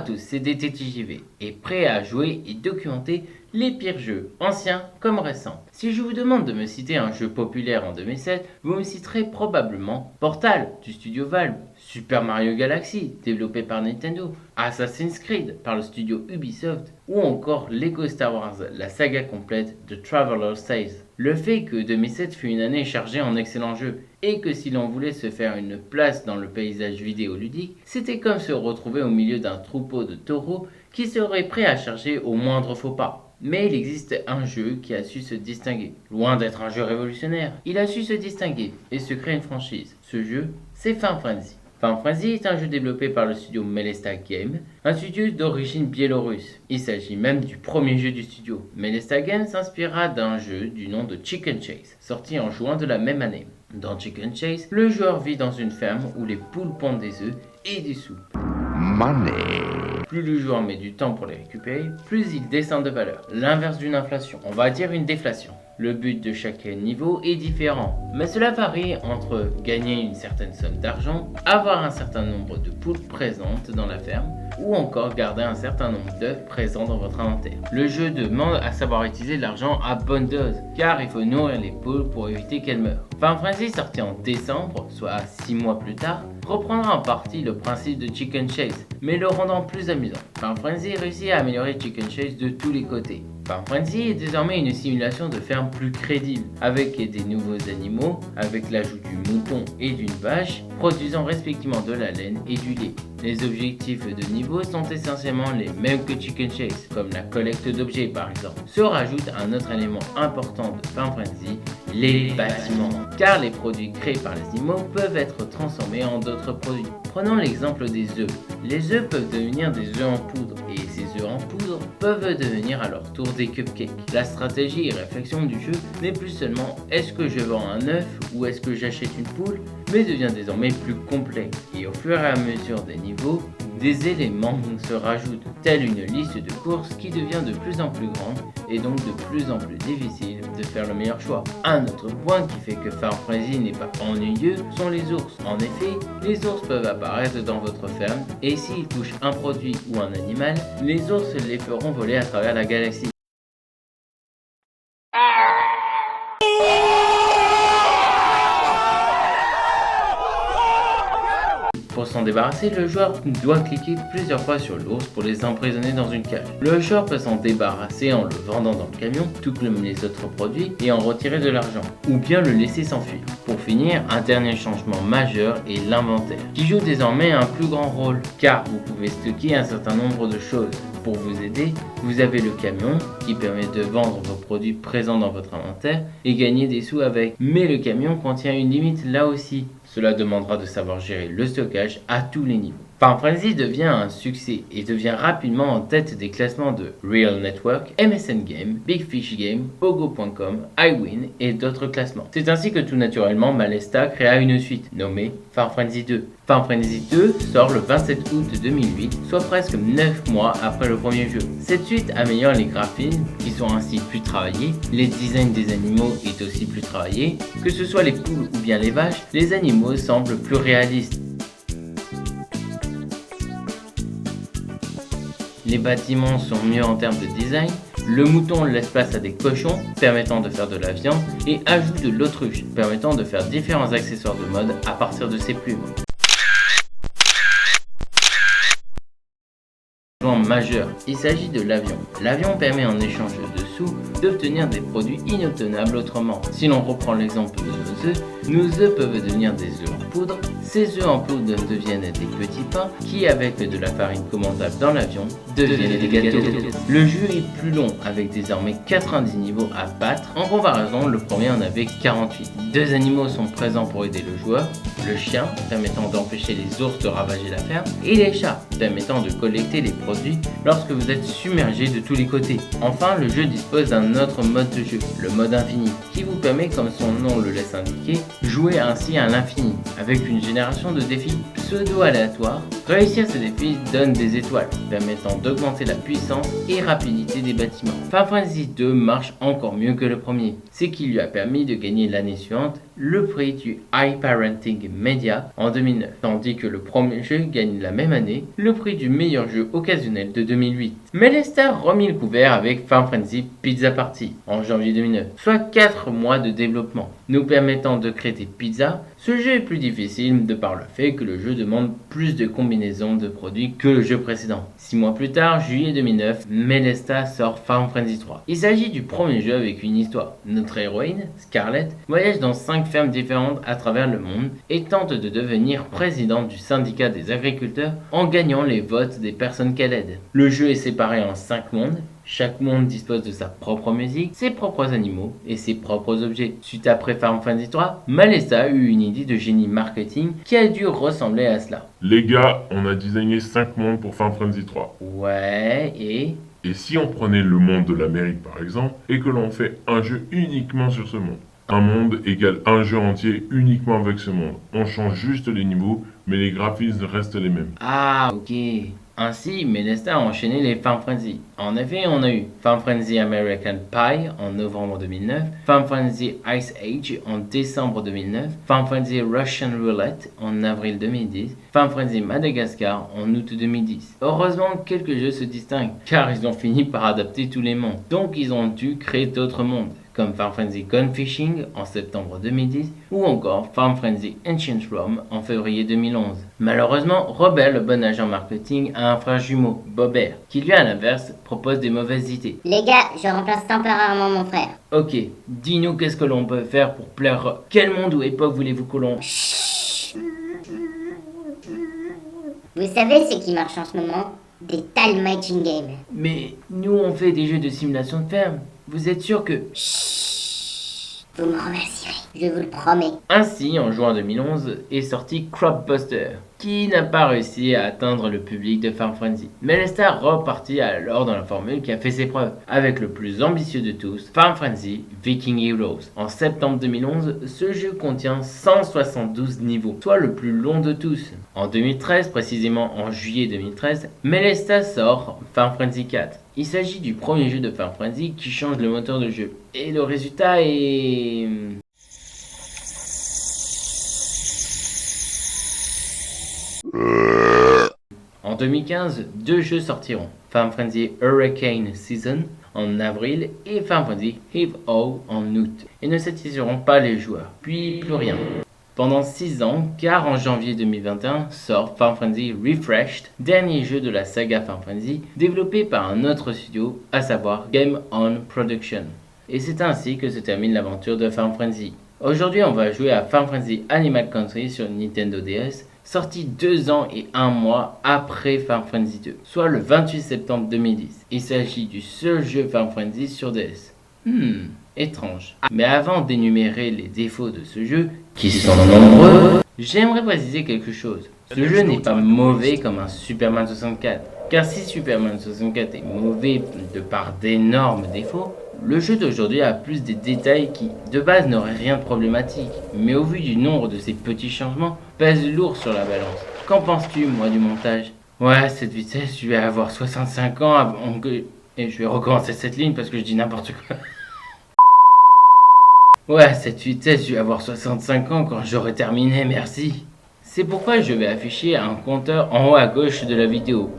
tous, c'est DTTJV, et prêt à jouer et documenter les pires jeux, anciens comme récents. Si je vous demande de me citer un jeu populaire en 2007, vous me citerez probablement Portal du studio Valve, Super Mario Galaxy développé par Nintendo, Assassin's Creed par le studio Ubisoft, ou encore Lego Star Wars, la saga complète de Traveler's Tales. Le fait que 2007 fut une année chargée en excellents jeux, et que si l'on voulait se faire une place dans le paysage vidéoludique, c'était comme se retrouver au milieu d'un troupeau de taureaux qui serait prêt à charger au moindre faux pas. Mais il existe un jeu qui a su se distinguer. Loin d'être un jeu révolutionnaire, il a su se distinguer et se créer une franchise. Ce jeu, c'est Final Fantasy. Final Fantasy est un jeu développé par le studio Melesta Games, un studio d'origine biélorusse. Il s'agit même du premier jeu du studio. Melesta Games s'inspira d'un jeu du nom de Chicken Chase, sorti en juin de la même année. Dans Chicken Chase, le joueur vit dans une ferme où les poules pondent des œufs et des soupes. Money. Plus le joueur met du temps pour les récupérer, plus il descend de valeur. L'inverse d'une inflation, on va dire une déflation. Le but de chaque niveau est différent, mais cela varie entre gagner une certaine somme d'argent, avoir un certain nombre de poules présentes dans la ferme, ou encore garder un certain nombre d'œufs présents dans votre inventaire. Le jeu demande à savoir utiliser l'argent à bonne dose, car il faut nourrir les poules pour éviter qu'elles meurent. Final Fantasy, sorti en décembre, soit 6 mois plus tard, reprendra en partie le principe de Chicken Chase, mais le rendant plus amusant. Final Fantasy réussit à améliorer Chicken Chase de tous les côtés. Final Fantasy est désormais une simulation de ferme plus crédible, avec des nouveaux animaux, avec l'ajout du mouton et d'une vache, produisant respectivement de la laine et du lait. Les objectifs de niveau sont essentiellement les mêmes que Chicken Chase, comme la collecte d'objets par exemple. Se rajoute un autre élément important de Final Fantasy, les bâtiments, car les produits créés par les animaux peuvent être transformés en d'autres produits. Prenons l'exemple des œufs. Les œufs peuvent devenir des œufs en poudre, et ces œufs en poudre peuvent devenir à leur tour des cupcakes. La stratégie et réflexion du jeu n'est plus seulement est-ce que je vends un œuf ou est-ce que j'achète une poule, mais devient désormais plus complexe. Et au fur et à mesure des niveaux, des éléments se rajoutent, telle une liste de courses qui devient de plus en plus grande et donc de plus en plus difficile de faire le meilleur choix. Un autre point qui fait que Final Fantasy n'est pas ennuyeux sont les ours. En effet, les ours peuvent apparaître dans votre ferme et s'ils touchent un produit ou un animal, les ours les feront voler à travers la galaxie. Pour s'en débarrasser, le joueur doit cliquer plusieurs fois sur l'ours pour les emprisonner dans une cage. Le joueur peut s'en débarrasser en le vendant dans le camion, tout comme les autres produits, et en retirer de l'argent, ou bien le laisser s'enfuir. Pour finir, un dernier changement majeur est l'inventaire, qui joue désormais un plus grand rôle, car vous pouvez stocker un certain nombre de choses. Pour vous aider, vous avez le camion qui permet de vendre vos produits présents dans votre inventaire et gagner des sous avec. Mais le camion contient une limite là aussi. Cela demandera de savoir gérer le stockage à tous les niveaux. Final Fantasy devient un succès et devient rapidement en tête des classements de Real Network, MSN Game, Big Fish Game, Pogo.com, iWin et d'autres classements. C'est ainsi que tout naturellement Melesta créa une suite nommée Final Fantasy 2. Final Fantasy 2 sort le 27 août 2008, soit presque 9 mois après le premier jeu. Cette suite améliore les graphismes qui sont ainsi plus travaillés, les designs des animaux est aussi plus travaillé, que ce soit les poules ou bien les vaches, les animaux semblent plus réalistes. Les bâtiments sont mieux en termes de design, le mouton laisse place à des cochons permettant de faire de la viande et ajoute de l'autruche permettant de faire différents accessoires de mode à partir de ses plumes. Majeur, il s'agit de l'avion. L'avion permet en échange de sous d'obtenir des produits inobtenables autrement. Si l'on reprend l'exemple de nos œufs peuvent devenir des œufs en poudre. Ces œufs en poudre deviennent des petits pains qui, avec de la farine commandable dans l'avion, deviennent des gâteaux. Le jeu est plus long avec désormais 90 niveaux à battre. En comparaison, le premier en avait 48. Deux animaux sont présents pour aider le joueur. Le chien permettant d'empêcher les ours de ravager la ferme et les chats permettant de collecter les produits lorsque vous êtes submergé de tous les côtés. Enfin, le jeu dispose d'un autre mode de jeu, le mode infini, qui vous permet, comme son nom le laisse indiquer, jouer ainsi à l'infini, avec une génération de défis pseudo-aléatoire. Réussir ce défi donne des étoiles, permettant d'augmenter la puissance et rapidité des bâtiments. Final Fantasy 2 marche encore mieux que le premier, ce qui lui a permis de gagner l'année suivante le prix du High Parenting Media en 2009, tandis que le premier jeu gagne la même année le prix du meilleur jeu occasionnel de 2008. Melesta remit le couvert avec Final Fantasy Pizza Party en janvier 2009, soit 4 mois de développement, nous permettant de créer des pizzas. Ce jeu est plus difficile de par le fait que le jeu demande plus de combinaisons de produits que le jeu précédent. 6 mois plus tard, juillet 2009, Melesta sort Final Fantasy 3. Il s'agit du premier jeu avec une histoire. Notre héroïne, Scarlett, voyage dans 5 fermes différentes à travers le monde et tente de devenir présidente du syndicat des agriculteurs en gagnant les votes des personnes qu'elle aide. Le jeu est séparé en 5 mondes. Chaque monde dispose de sa propre musique, ses propres animaux et ses propres objets. Suite après Final Fantasy 3, Melesta eut une idée de génie marketing qui a dû ressembler à cela. Les gars, on a designé 5 mondes pour Final Fantasy 3. Ouais, et si on prenait le monde de l'Amérique par exemple, et que l'on fait un jeu uniquement sur ce monde? Un monde égale un jeu entier uniquement avec ce monde. On change juste les niveaux, mais les graphismes restent les mêmes. Ah, ok. Ainsi, Melesta a enchaîné les Final Fantasy. En effet, on a eu Final Fantasy American Pie en novembre 2009, Final Fantasy Ice Age en décembre 2009, Final Fantasy Russian Roulette en avril 2010, Final Fantasy Madagascar en août 2010. Heureusement, quelques jeux se distinguent, car ils ont fini par adapter tous les mondes. Donc ils ont dû créer d'autres mondes, comme Final Fantasy Gone Fishing en septembre 2010 ou encore Final Fantasy Ancient Rome en février 2011. Malheureusement, Robert, le bon agent marketing, a un frère jumeau, Bobert, qui lui à l'inverse propose des mauvaises idées. Les gars, je remplace temporairement mon frère. Ok, dis-nous qu'est-ce que l'on peut faire pour plaire. Quel monde ou époque voulez-vous que l'on... Vous savez ce qui marche en ce moment? Des tile matching games. Mais nous on fait des jeux de simulation de ferme. Vous êtes sûr que... Vous me remercierez, je vous le promets. Ainsi, en juin 2011, est sorti Crop Buster, qui n'a pas réussi à atteindre le public de Final Fantasy. Melesta repartit alors dans la formule qui a fait ses preuves, avec le plus ambitieux de tous, Final Fantasy Viking Heroes. En septembre 2011, ce jeu contient 172 niveaux, soit le plus long de tous. En 2013, précisément en juillet 2013, Melesta sort Final Fantasy 4. Il s'agit du premier jeu de Final Fantasy qui change le moteur de jeu. Et le résultat est... En 2015, 2 jeux sortiront. Final Fantasy Hurricane Season en avril et Final Fantasy Heave-O en août. Et ne satisferont pas les joueurs. Puis plus rien. Pendant 6 ans, car en janvier 2021 sort Final Fantasy Refreshed, dernier jeu de la saga Final Fantasy, développé par un autre studio, à savoir Game On Production. Et c'est ainsi que se termine l'aventure de Final Fantasy. Aujourd'hui, on va jouer à Final Fantasy Animal Country sur Nintendo DS, sorti 2 ans et 1 mois après Final Fantasy 2, soit le 28 septembre 2010. Il s'agit du seul jeu Final Fantasy sur DS. Étrange. Mais avant d'énumérer les défauts de ce jeu, qui sont nombreux, j'aimerais préciser quelque chose. Ce jeu n'est pas mauvais comme un Superman 64, car si Superman 64 est mauvais de par d'énormes défauts, le jeu d'aujourd'hui a plus des détails qui, de base, n'auraient rien de problématique, mais au vu du nombre de ces petits changements, pèsent lourd sur la balance. Qu'en penses-tu, moi, du montage? Ouais, à cette vitesse, je vais avoir 65 ans avant que... Et je vais recommencer cette ligne parce que je dis n'importe quoi. Ouais, à cette vitesse, je vais avoir 65 ans quand j'aurai terminé, merci. C'est pourquoi je vais afficher un compteur en haut à gauche de la vidéo.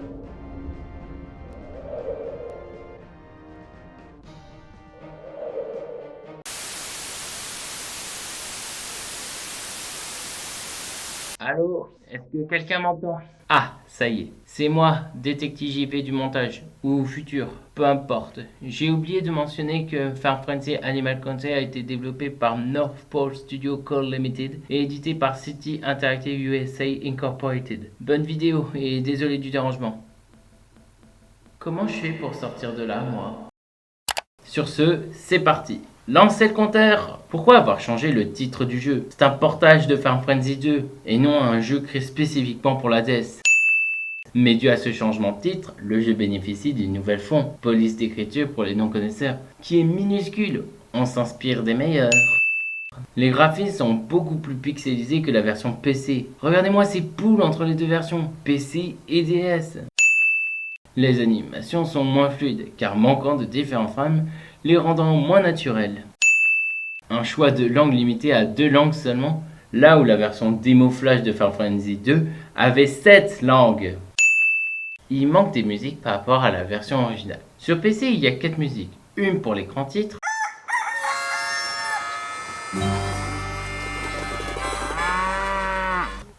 Allô? Est-ce que quelqu'un m'entend? Ah, ça y est. C'est moi, détective JP du montage. Ou futur, peu importe. J'ai oublié de mentionner que Final Fantasy Animal Country a été développé par North Pole Studio Co. Limited et édité par City Interactive USA Incorporated. Bonne vidéo et désolé du dérangement. Comment je fais pour sortir de là, moi? Sur ce, c'est parti. Lancez le compteur! Pourquoi avoir changé le titre du jeu? C'est un portage de Final Fantasy 2 et non un jeu créé spécifiquement pour la DS. Mais dû à ce changement de titre, le jeu bénéficie d'une nouvelle font, police d'écriture pour les non-connaisseurs, qui est minuscule. On s'inspire des meilleurs. Les graphismes sont beaucoup plus pixelisés que la version PC. Regardez-moi ces poules entre les deux versions, PC et DS. Les animations sont moins fluides, car manquant de différents frames, les rendant moins naturels. Un choix de langue limité à 2 langues seulement, là où la version démo flash de Final Fantasy 2 avait 7 langues. Il manque des musiques par rapport à la version originale. Sur PC, il y a 4 musiques. Une pour l'écran titre,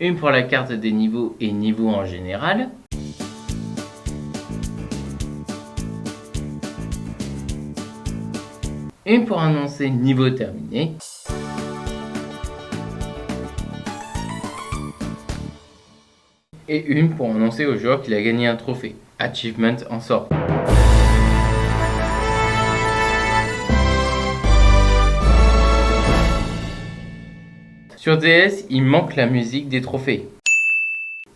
une pour la carte des niveaux et niveaux en général, une pour annoncer niveau terminé, et une pour annoncer au joueur qu'il a gagné un trophée. Achievement en sort. Sur DS, il manque la musique des trophées.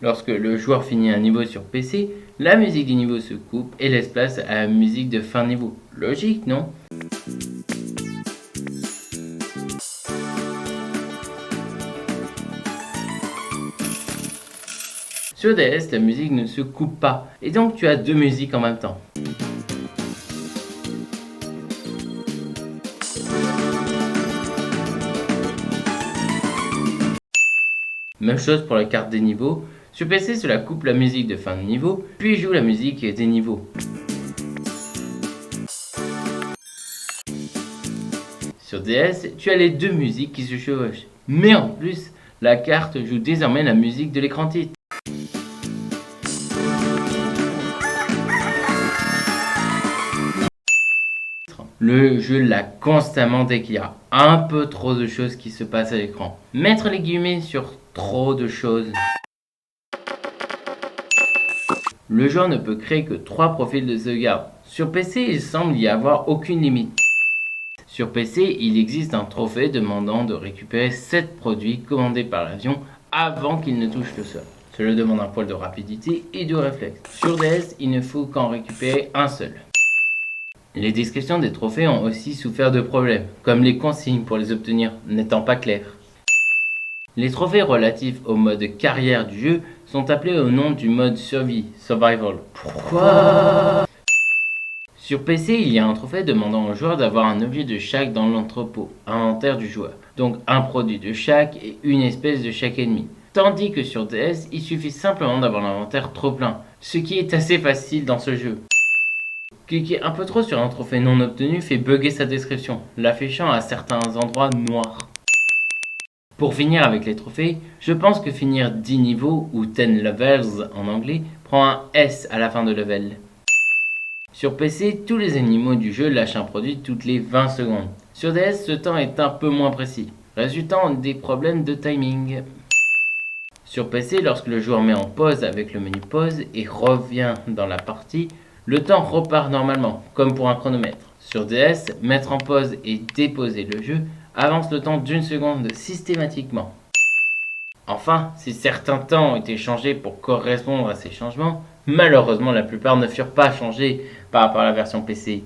Lorsque le joueur finit un niveau sur PC, la musique du niveau se coupe et laisse place à la musique de fin de niveau. Logique, non? Sur DS, la musique ne se coupe pas, et donc tu as 2 musiques en même temps. Même chose pour la carte des niveaux. Sur PC, cela coupe la musique de fin de niveau, puis joue la musique des niveaux. Sur DS, tu as les 2 musiques qui se chevauchent. Mais en plus, la carte joue désormais la musique de l'écran titre. Le jeu l'a constamment dès qu'il y a un peu trop de choses qui se passent à l'écran. Mettre les guillemets sur trop de choses. Le joueur ne peut créer que 3 profils de sauvegarde. Sur PC, il semble y avoir aucune limite. Sur PC, il existe un trophée demandant de récupérer 7 produits commandés par l'avion avant qu'il ne touche le sol. Cela demande un poil de rapidité et de réflexe. Sur DS, il ne faut qu'en récupérer un seul. Les descriptions des trophées ont aussi souffert de problèmes, comme les consignes pour les obtenir n'étant pas claires. Les trophées relatifs au mode carrière du jeu sont appelés au nom du mode survie, survival. Pourquoi? Sur PC, il y a un trophée demandant au joueur d'avoir un objet de chaque dans l'entrepôt, inventaire du joueur. Donc un produit de chaque et une espèce de chaque ennemi. Tandis que sur DS, il suffit simplement d'avoir l'inventaire trop plein, ce qui est assez facile dans ce jeu. Cliquer un peu trop sur un trophée non obtenu fait bugger sa description, l'affichant à certains endroits noirs. Pour finir avec les trophées, je pense que finir 10 niveaux, ou 10 levels en anglais, prend un S à la fin de level. Sur PC, tous les animaux du jeu lâchent un produit toutes les 20 secondes. Sur DS, ce temps est un peu moins précis, résultant des problèmes de timing. Sur PC, lorsque le joueur met en pause avec le menu pause et revient dans la partie, le temps repart normalement, comme pour un chronomètre. Sur DS, mettre en pause et déposer le jeu avance le temps d'1 seconde systématiquement. Enfin, si certains temps ont été changés pour correspondre à ces changements, malheureusement la plupart ne furent pas changés par rapport à la version PC.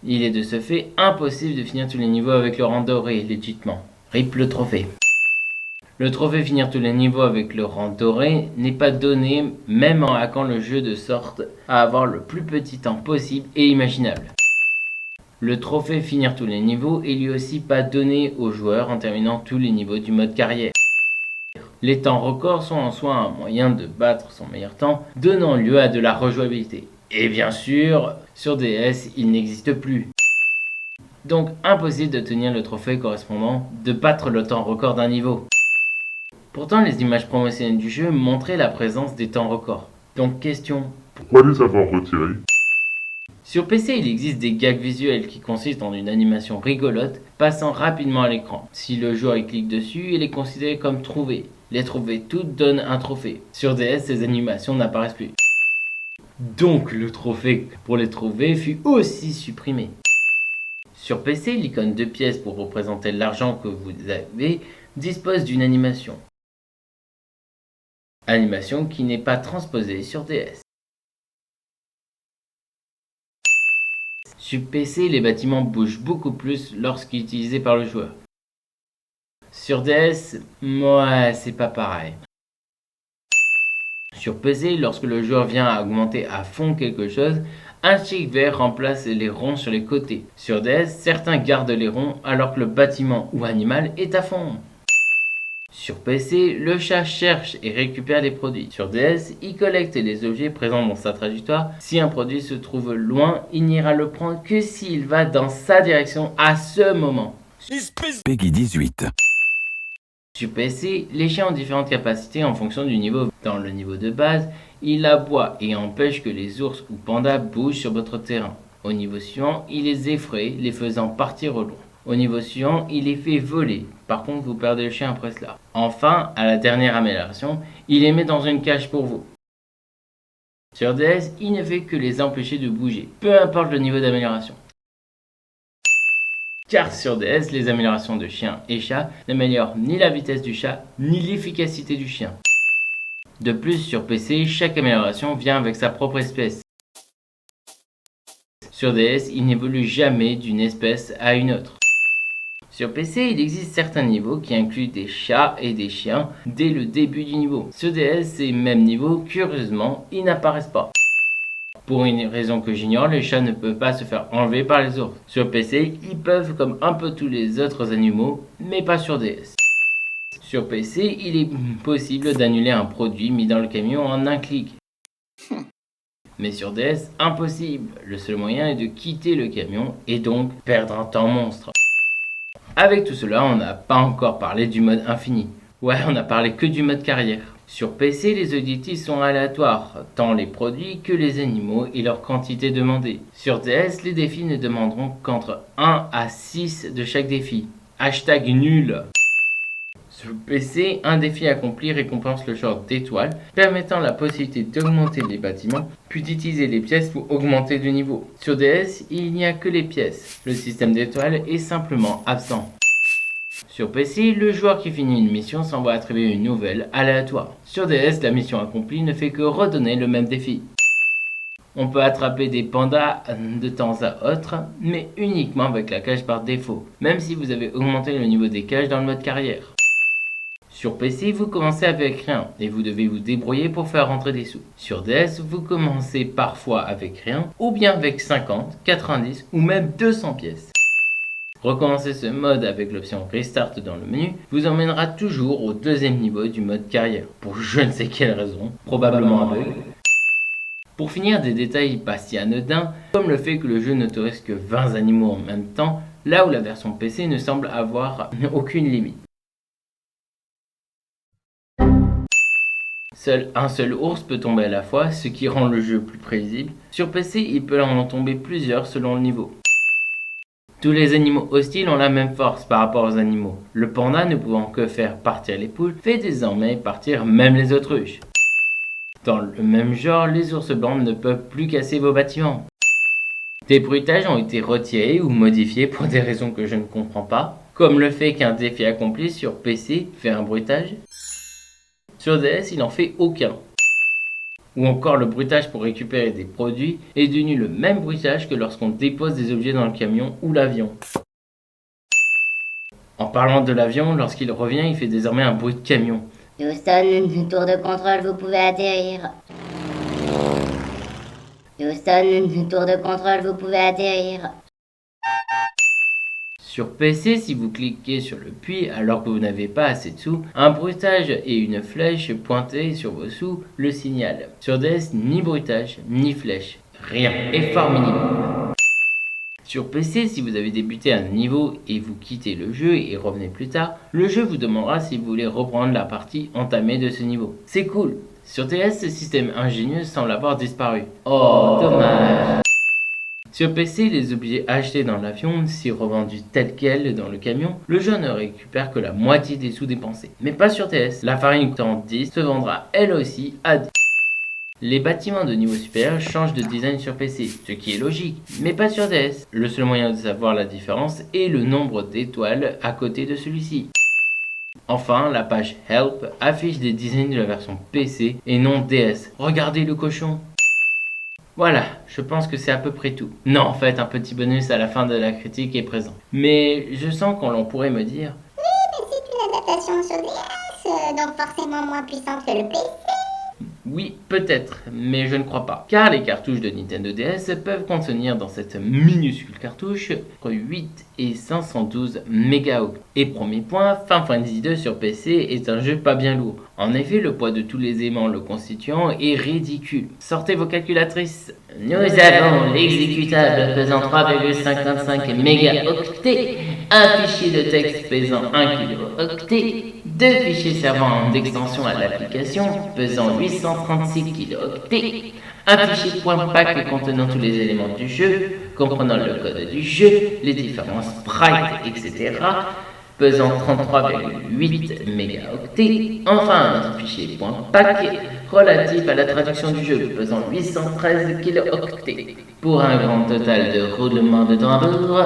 Il est de ce fait impossible de finir tous les niveaux avec le rang doré légitimement. RIP le trophée. Le trophée finir tous les niveaux avec le rang doré n'est pas donné même en hackant le jeu de sorte à avoir le plus petit temps possible et imaginable. Le trophée finir tous les niveaux est lui aussi pas donné aux joueurs en terminant tous les niveaux du mode carrière. Les temps records sont en soi un moyen de battre son meilleur temps, donnant lieu à de la rejouabilité. Et bien sûr, sur DS, il n'existe plus. Donc impossible de tenir le trophée correspondant, de battre le temps record d'un niveau. Pourtant, les images promotionnelles du jeu montraient la présence des temps records. Donc question, Pourquoi les avoir retirés? sur PC, il existe des gags visuels qui consistent en une animation rigolote passant rapidement à l'écran. Si le joueur y clique dessus, il est considéré comme trouvé. Les trouver toutes donnent un trophée. Sur DS, ces animations n'apparaissent plus. Donc le trophée pour les trouver fut aussi supprimé. Sur PC, l'icône de pièces pour représenter l'argent que vous avez dispose d'une animation. Animation qui n'est pas transposée sur DS. Sur PC, les bâtiments bougent beaucoup plus lorsqu'utilisés par le joueur. Sur DS, ouais, c'est pas pareil. Sur PC, lorsque le joueur vient à augmenter à fond quelque chose, un stick vert remplace les ronds sur les côtés. Sur DS, certains gardent les ronds alors que le bâtiment ou animal est à fond. Sur PC, le chat cherche et récupère les produits. Sur DS, il collecte les objets présents dans sa trajectoire. Si un produit se trouve loin, il n'ira le prendre que s'il va dans sa direction à ce moment. Peggy 18. Sur PC, les chiens ont différentes capacités en fonction du niveau. Dans le niveau de base, il aboie et empêche que les ours ou pandas bougent sur votre terrain. Au niveau suivant, il les effraie, les faisant partir au loin. Au niveau suivant, il les fait voler. Par contre, vous perdez le chien après cela. Enfin, à la dernière amélioration, il les met dans une cage pour vous. Sur DS, il ne fait que les empêcher de bouger, peu importe le niveau d'amélioration. Car sur DS, les améliorations de chien et chat n'améliorent ni la vitesse du chat, ni l'efficacité du chien. De plus, sur PC, chaque amélioration vient avec sa propre espèce. Sur DS, il n'évolue jamais d'une espèce à une autre. Sur PC, il existe certains niveaux qui incluent des chats et des chiens dès le début du niveau. Sur DS, ces mêmes niveaux, curieusement, ils n'apparaissent pas. Pour une raison que j'ignore, les chats ne peuvent pas se faire enlever par les ours. Sur PC, ils peuvent comme un peu tous les autres animaux, mais pas sur DS. Sur PC, il est possible d'annuler un produit mis dans le camion en un clic. Mais sur DS, impossible. Le seul moyen est de quitter le camion et donc perdre un temps monstre. Avec tout cela, on n'a pas encore parlé du mode infini. Ouais, on n'a parlé que du mode carrière. Sur PC, les objectifs sont aléatoires, tant les produits que les animaux et leur quantité demandée. Sur DS, les défis ne demanderont qu'entre 1 à 6 de chaque défi. Hashtag nul. Sur PC, un défi accompli récompense le genre d'étoiles, permettant la possibilité d'augmenter les bâtiments, puis d'utiliser les pièces pour augmenter de niveau. Sur DS, il n'y a que les pièces. Le système d'étoiles est simplement absent. Sur PC, le joueur qui finit une mission s'en va attribuer une nouvelle aléatoire. Sur DS, la mission accomplie ne fait que redonner le même défi. On peut attraper des pandas de temps à autre, mais uniquement avec la cage par défaut, même si vous avez augmenté le niveau des cages dans le mode carrière. Sur PC, vous commencez avec rien et vous devez vous débrouiller pour faire rentrer des sous. Sur DS, vous commencez parfois avec rien ou bien avec 50, 90 ou même 200 pièces. Recommencer ce mode avec l'option Restart dans le menu vous emmènera toujours au deuxième niveau du mode carrière, pour je ne sais quelle raison, probablement aveugle. Pour finir, des détails pas si anodins, comme le fait que le jeu n'autorise que 20 animaux en même temps, là où la version PC ne semble avoir aucune limite. Seul un seul ours peut tomber à la fois, ce qui rend le jeu plus prévisible. Sur PC, il peut en tomber plusieurs selon le niveau. Tous les animaux hostiles ont la même force par rapport aux animaux. Le panda, ne pouvant que faire partir les poules, fait désormais partir même les autruches. Dans le même genre, les ours blancs ne peuvent plus casser vos bâtiments. Des bruitages ont été retirés ou modifiés pour des raisons que je ne comprends pas, comme le fait qu'un défi accompli sur PC fait un bruitage. Sur DS, il n'en fait aucun. Ou encore le bruitage pour récupérer des produits est devenu le même bruitage que lorsqu'on dépose des objets dans le camion ou l'avion. En parlant de l'avion, lorsqu'il revient, il fait désormais un bruit de camion. Houston, tour de contrôle, vous pouvez atterrir. Houston, tour de contrôle, vous pouvez atterrir. Sur PC, si vous cliquez sur le puits alors que vous n'avez pas assez de sous, un bruitage et une flèche pointée sur vos sous le signalent. Sur DS, ni bruitage, ni flèche. Rien. Effort minimum. Sur PC, si vous avez débuté un niveau et vous quittez le jeu et revenez plus tard, le jeu vous demandera si vous voulez reprendre la partie entamée de ce niveau. C'est cool. Sur TS, ce système ingénieux semble avoir disparu. Oh, dommage. Sur PC, les objets achetés dans l'avion, si revendus tels quels dans le camion, le jeu ne récupère que la moitié des sous dépensés. Mais pas sur TS. La farine coûtant 10 se vendra elle aussi à 10. Les bâtiments de niveau supérieur changent de design sur PC, ce qui est logique, mais pas sur DS. Le seul moyen de savoir la différence est le nombre d'étoiles à côté de celui-ci. Enfin, la page Help affiche des designs de la version PC et non DS. Regardez le cochon. Voilà, je pense que c'est à peu près tout. Non, en fait, un petit bonus à la fin de la critique est présent. Mais je sens qu'on l'on pourrait me dire... Oui, mais si tu l'as d'exploitation sur DS, donc forcément moins puissante que le PC. Oui, peut-être, mais je ne crois pas. Car les cartouches de Nintendo DS peuvent contenir dans cette minuscule cartouche entre 8 et 512 MHz. Et premier point, Final Fantasy 2 sur PC est un jeu pas bien lourd. En effet, le poids de tous les aimants le constituant est ridicule. Sortez vos calculatrices. Nous avons l'exécutable pesant 3,55 mégaoctets, un fichier de texte pesant 1 kilooctet, deux fichiers servant d'extension à l'application pesant 836 kilooctets, un fichier .pack contenant tous les éléments du jeu, comprenant le code du jeu, les différents sprites, etc., pesant 33,8 mégaoctets, enfin un autre fichier .pack relatif à la traduction du jeu pesant 813 kilooctets, pour un grand total de roulement de tambour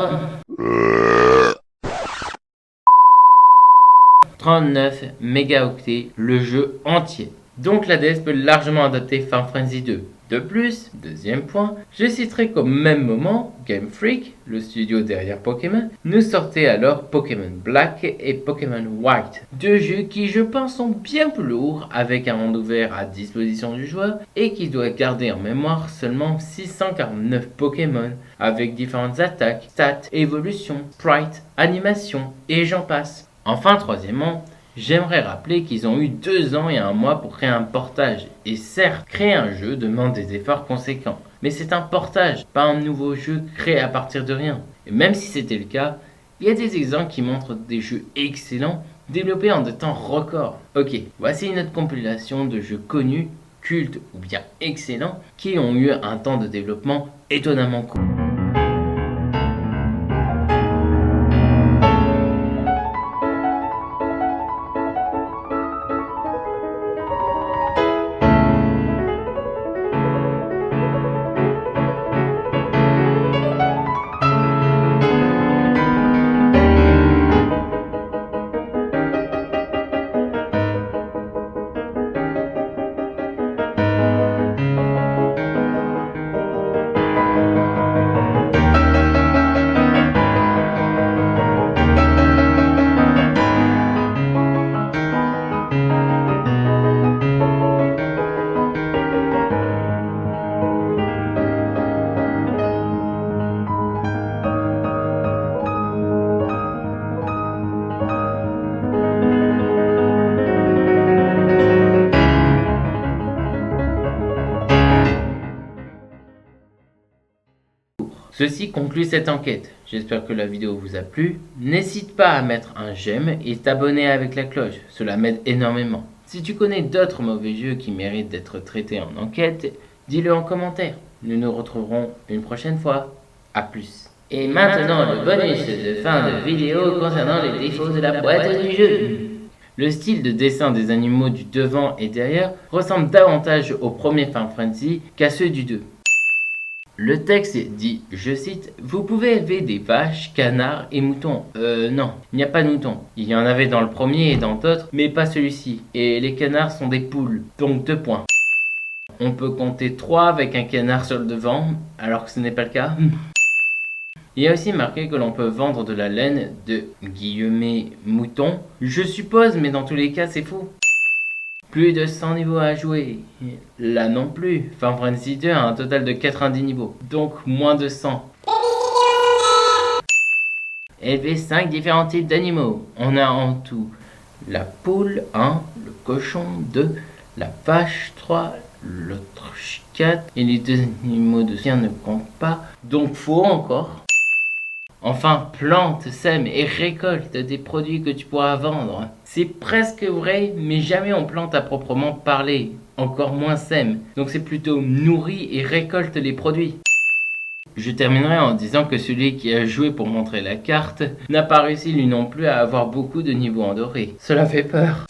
39 mégaoctets le jeu entier. Donc la DS peut largement adapter Final Fantasy 2. De plus, deuxième point, je citerai qu'au même moment, Game Freak, le studio derrière Pokémon, nous sortait alors Pokémon Black et Pokémon White. Deux jeux qui je pense sont bien plus lourds, avec un monde ouvert à disposition du joueur et qui doit garder en mémoire seulement 649 Pokémon, avec différentes attaques, stats, évolutions, sprites, animations et j'en passe. Enfin, troisièmement, j'aimerais rappeler qu'ils ont eu 2 ans et 1 mois pour créer un portage. Et certes, créer un jeu demande des efforts conséquents. Mais c'est un portage, pas un nouveau jeu créé à partir de rien. Et même si c'était le cas, il y a des exemples qui montrent des jeux excellents développés en de temps records. Ok, voici une autre compilation de jeux connus, cultes ou bien excellents qui ont eu un temps de développement étonnamment court. Ceci conclut cette enquête. J'espère que la vidéo vous a plu. N'hésite pas à mettre un j'aime et t'abonner avec la cloche. Cela m'aide énormément. Si tu connais d'autres mauvais jeux qui méritent d'être traités en enquête, dis-le en commentaire. Nous nous retrouverons une prochaine fois. A plus. Et maintenant le bonus de fin de vidéo concernant les défauts de la boîte du jeu. Le style de dessin des animaux du devant et derrière ressemble davantage au premier Final Fantasy qu'à ceux du 2. Le texte dit, je cite, « Vous pouvez élever des vaches, canards et moutons. » Non, il n'y a pas de moutons. Il y en avait dans le premier et dans d'autres, mais pas celui-ci. Et les canards sont des poules, donc 2 points. On peut compter 3 avec un canard sur le devant, alors que ce n'est pas le cas. Il y a aussi marqué que l'on peut vendre de la laine de « mouton ». Je suppose, mais dans tous les cas, c'est faux. Plus de 100 niveaux à jouer. Là non plus. Final Fantasy 2 a un total de 90 niveaux. Donc moins de 100. Élever 5 différents types d'animaux. On a en tout la poule 1, le cochon 2, la vache 3, l'autruche 4. Et les 2 animaux de chien ne comptent pas. Donc faux encore. Enfin, plante, sème et récolte des produits que tu pourras vendre. C'est presque vrai, mais jamais on plante à proprement parler, encore moins sème. Donc c'est plutôt nourrit et récolte les produits. Je terminerai en disant que celui qui a joué pour montrer la carte n'a pas réussi lui non plus à avoir beaucoup de niveaux en doré. Cela fait peur.